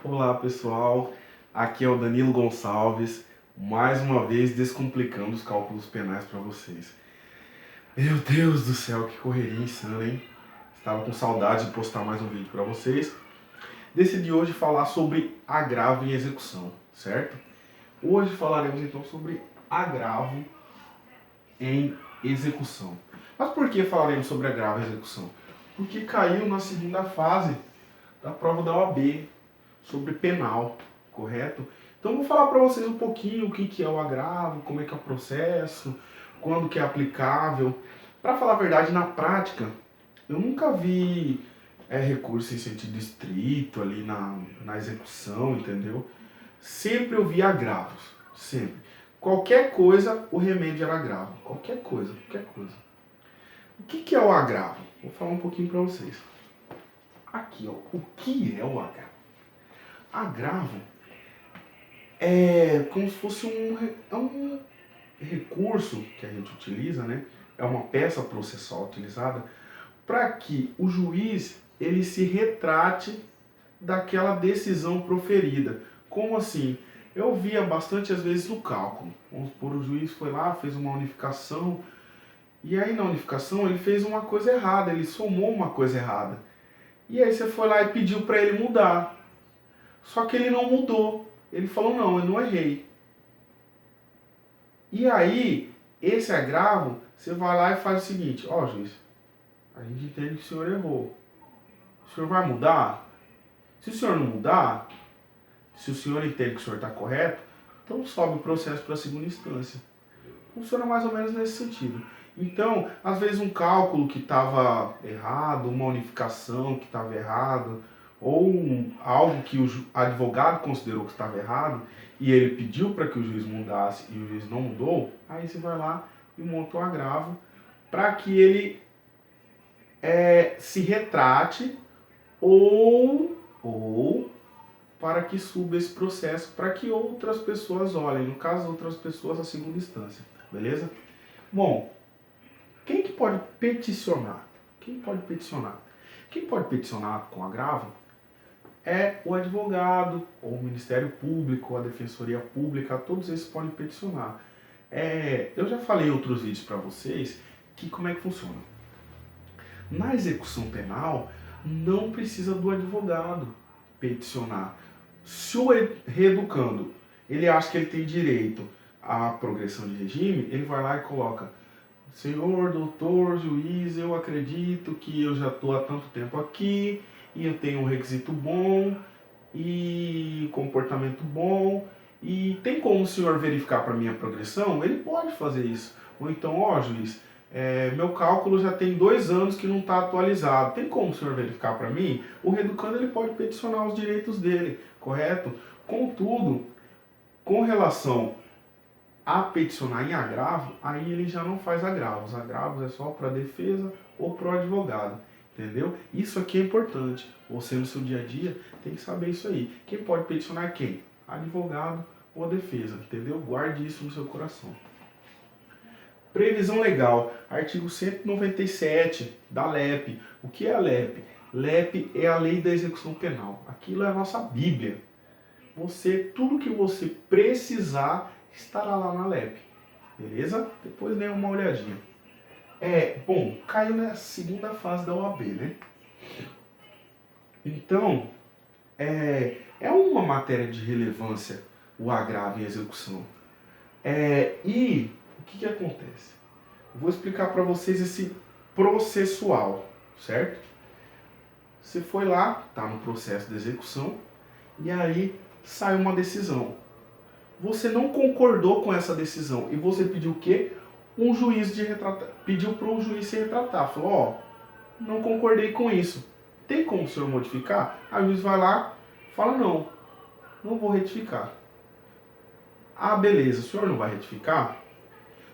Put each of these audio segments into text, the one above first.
Olá pessoal, aqui é o Danilo Gonçalves, mais uma vez descomplicando os cálculos penais para vocês. Meu Deus do céu, que correria insana, hein? Estava com saudade de postar mais um vídeo para vocês. Decidi hoje falar sobre agravo em execução, certo? Hoje falaremos então sobre agravo em execução. Mas por que falaremos sobre agravo em execução? Porque caiu na segunda fase da prova da OAB, sobre penal, correto? Então vou falar para vocês um pouquinho o que é o agravo, como é que é o processo, quando que é aplicável. Para falar a verdade, na prática, eu nunca vi recurso em sentido estrito ali na execução, entendeu? Sempre eu vi agravos, sempre. Qualquer coisa, o remédio era agravo. Qualquer coisa, qualquer coisa. O que é o agravo? Vou falar um pouquinho para vocês. Aqui, ó, o que é o agravo? Agravo é como se fosse um recurso que a gente utiliza, né? É uma peça processual utilizada para que o juiz ele se retrate daquela decisão proferida. Como assim? Eu via bastante às vezes no cálculo. Vamos supor, o juiz foi lá, fez uma unificação, e aí na unificação ele fez uma coisa errada, ele somou uma coisa errada. E aí você foi lá e pediu para ele mudar. Só que ele não mudou. Ele falou, não, eu não errei. E aí, esse agravo, você vai lá e faz o seguinte, ó juiz, a gente entende que o senhor errou. O senhor vai mudar? Se o senhor não mudar, se o senhor entende que o senhor está correto, então sobe o processo para a segunda instância. Funciona mais ou menos nesse sentido. Então, às vezes um cálculo que estava errado, uma unificação que estava errado, ou algo que o advogado considerou que estava errado, e ele pediu para que o juiz mudasse e o juiz não mudou, aí você vai lá e monta um agravo para que ele se retrate ou para que suba esse processo para que outras pessoas olhem, no caso outras pessoas a segunda instância, beleza? Bom, quem que pode peticionar? Quem pode peticionar? Quem pode peticionar com agravo é o advogado, ou o Ministério Público, ou a Defensoria Pública, todos esses podem peticionar. Eu já falei em outros vídeos para vocês que como é que funciona. Na execução penal, não precisa do advogado peticionar. Se o reeducando ele acha que ele tem direito à progressão de regime, ele vai lá e coloca: senhor, doutor, juiz, eu acredito que eu já estou há tanto tempo aqui e eu tenho um requisito bom e comportamento bom e tem como o senhor verificar para minha progressão? Ele pode fazer isso. Ou então, ó juiz, meu cálculo já tem 2 anos que não está atualizado. Tem como o senhor verificar para mim? O reeducando ele pode peticionar os direitos dele, correto? Contudo, com relação a peticionar em agravo, aí ele já não faz agravos. Agravos é só para a defesa ou para o advogado, entendeu? Isso aqui é importante. Você no seu dia a dia tem que saber isso aí. Quem pode peticionar é quem? Advogado ou a defesa, entendeu? Guarde isso no seu coração. Previsão legal, artigo 197 da LEP. O que é a LEP? LEP é a Lei da Execução Penal. Aquilo é a nossa Bíblia. Tudo que você precisar estará lá na LEP. Beleza? Depois dê uma olhadinha. Bom, caiu na segunda fase da OAB, né? Então, é uma matéria de relevância o agravo em execução. E o que acontece? Eu vou explicar para vocês esse processual, certo? Você foi lá, está no processo de execução, e aí sai uma decisão. Você não concordou com essa decisão e você pediu o quê? Pediu para o juiz se retratar. Falou, ó, não concordei com isso. Tem como o senhor modificar? Aí o juiz vai lá, fala, não vou retificar. Ah, beleza, o senhor não vai retificar?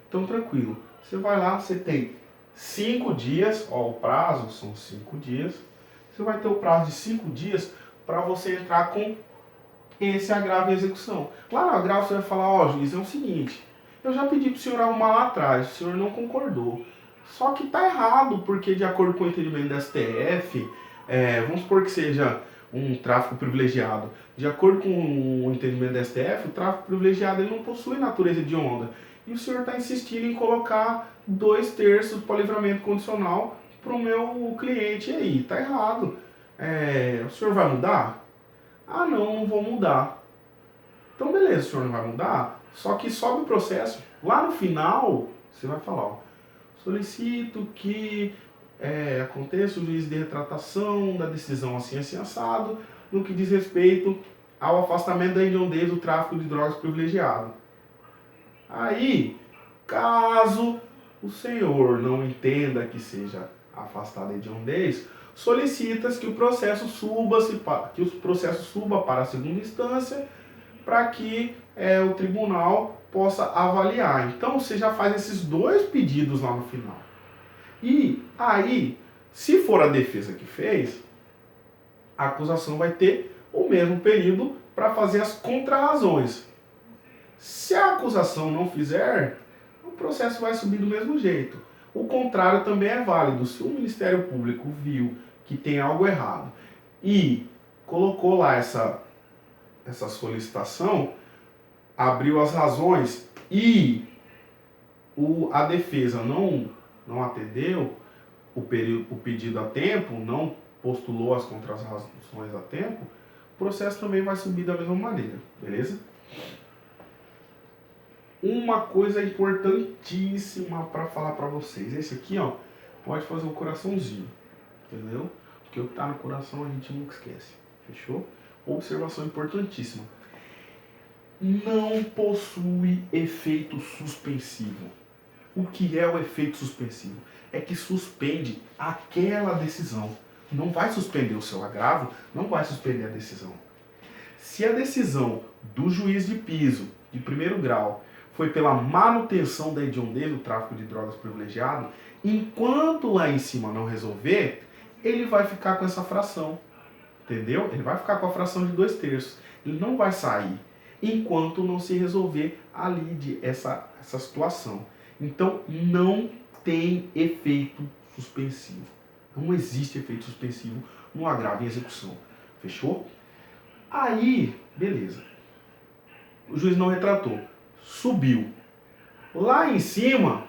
Então tranquilo. Você vai lá, você tem 5 dias, ó, o prazo são 5 dias. Você vai ter o prazo de 5 dias para você entrar com esse agravo em execução. Lá no agravo você vai falar, ó juiz, é o seguinte, eu já pedi para o senhor arrumar lá atrás, o senhor não concordou. Só que está errado, porque de acordo com o entendimento da STF, vamos supor que seja um tráfico privilegiado. De acordo com o entendimento da STF, o tráfico privilegiado ele não possui natureza hedionda. E o senhor está insistindo em colocar 2/3 para livramento condicional para o meu cliente. E aí, tá errado. O senhor vai mudar? Ah, não, não vou mudar. Então, beleza, o senhor não vai mudar, só que sobe o processo. Lá no final, você vai falar, ó, solicito que aconteça o juízo de retratação da decisão assim assado, no que diz respeito ao afastamento da hediondez do tráfico de drogas privilegiado. Aí, caso o senhor não entenda que seja afastada a hediondez, solicita-se que o processo suba para a segunda instância para que o tribunal possa avaliar. Então você já faz esses 2 pedidos lá no final. E aí, se for a defesa que fez, a acusação vai ter o mesmo período para fazer as contrarrazões. Se a acusação não fizer, o processo vai subir do mesmo jeito. O contrário também é válido. Se o Ministério Público viu que tem algo errado e colocou lá essa solicitação, abriu as razões e a defesa não atendeu o pedido a tempo, não postulou as contrarrazões a tempo, o processo também vai subir da mesma maneira, beleza? Uma coisa importantíssima para falar para vocês, esse aqui, ó, pode fazer um coraçãozinho, entendeu? Porque o que tá no coração a gente nunca esquece, fechou? Observação importantíssima. Não possui efeito suspensivo. O que é o efeito suspensivo? É que suspende aquela decisão. Não vai suspender o seu agravo, não vai suspender a decisão. Se a decisão do juiz de piso, de primeiro grau, foi pela manutenção da hediondez do tráfico de drogas privilegiado, enquanto lá em cima não resolver, ele vai ficar com essa fração. Entendeu? Ele vai ficar com a fração de 2/3. Ele não vai sair enquanto não se resolver ali essa situação. Então, não tem efeito suspensivo. Não existe efeito suspensivo no agravo em execução. Fechou? Aí, beleza. O juiz não retratou. Subiu. Lá em cima,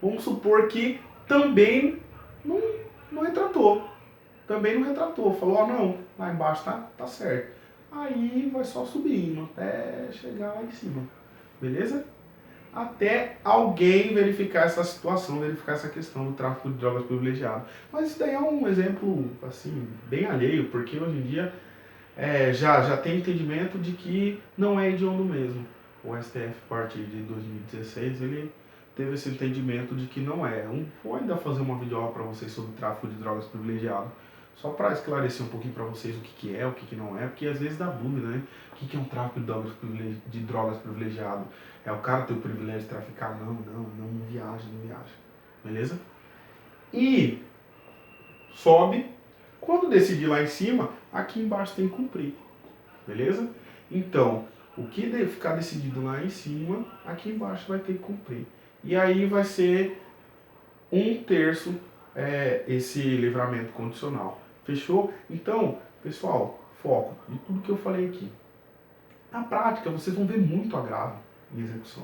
vamos supor que também não retratou. Também não retratou. Falou, não, lá embaixo tá certo. Aí vai só subindo até chegar lá em cima. Beleza? Até alguém verificar essa situação, verificar essa questão do tráfico de drogas privilegiado. Mas isso daí é um exemplo, assim, bem alheio, porque hoje em dia já tem entendimento de que não é hediondo mesmo. O STF, a partir de 2016, ele teve esse entendimento de que não é. Vou ainda fazer uma videoaula para vocês sobre tráfico de drogas privilegiado. Só para esclarecer um pouquinho para vocês o que é, o que não é, porque às vezes dá dúvida, né? O que é um tráfico de drogas privilegiado? É o cara ter o privilégio de traficar? Não viaja. Beleza? E sobe. Quando decidir lá em cima, aqui embaixo tem que cumprir. Beleza? Então, o que ficar decidido lá em cima, aqui embaixo vai ter que cumprir. E aí vai ser 1/3 esse livramento condicional. Fechou? Então, pessoal, foco em tudo que eu falei aqui. Na prática, vocês vão ver muito agravo em execução.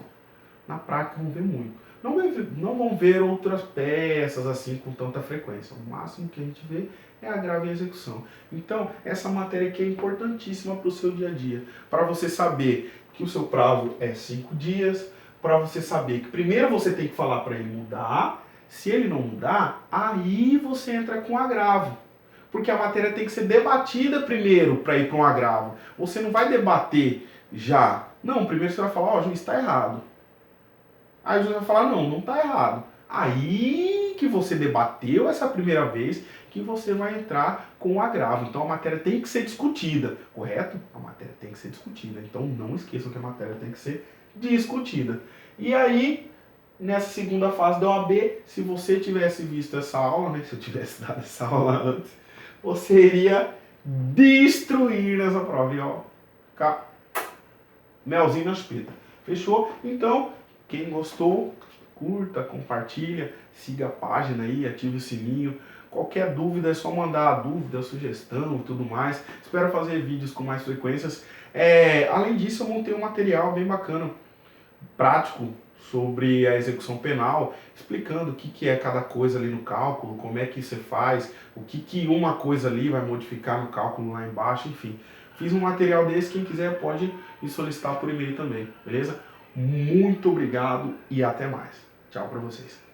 Na prática, vão ver muito. Não vão ver outras peças assim com tanta frequência. O máximo que a gente vê é agravo em execução. Então, essa matéria aqui é importantíssima para o seu dia a dia. Para você saber que o seu prazo é 5 dias, para você saber que primeiro você tem que falar para ele mudar. Se ele não mudar, aí você entra com agravo. Porque a matéria tem que ser debatida primeiro para ir para um agravo. Você não vai debater já. Não, primeiro você vai falar, ó, juiz, está errado. Aí o juiz vai falar, não está errado. Aí que você debateu essa primeira vez que você vai entrar com o agravo. Então a matéria tem que ser discutida, correto? A matéria tem que ser discutida. Então não esqueçam que a matéria tem que ser discutida. E aí, nessa segunda fase da OAB, se você tivesse visto essa aula, né? Se eu tivesse dado essa aula antes, você iria destruir nessa prova. E ó, melzinho na chupeta. Fechou? Então, quem gostou, curta, compartilha, siga a página aí, ative o sininho. Qualquer dúvida é só mandar a dúvida, a sugestão e tudo mais. Espero fazer vídeos com mais frequências. Além disso, eu montei um material bem bacana, prático, sobre a execução penal, explicando o que é cada coisa ali no cálculo, como é que você faz, o que uma coisa ali vai modificar no cálculo lá embaixo, enfim. Fiz um material desse, quem quiser pode me solicitar por e-mail também, beleza? Muito obrigado e até mais. Tchau para vocês.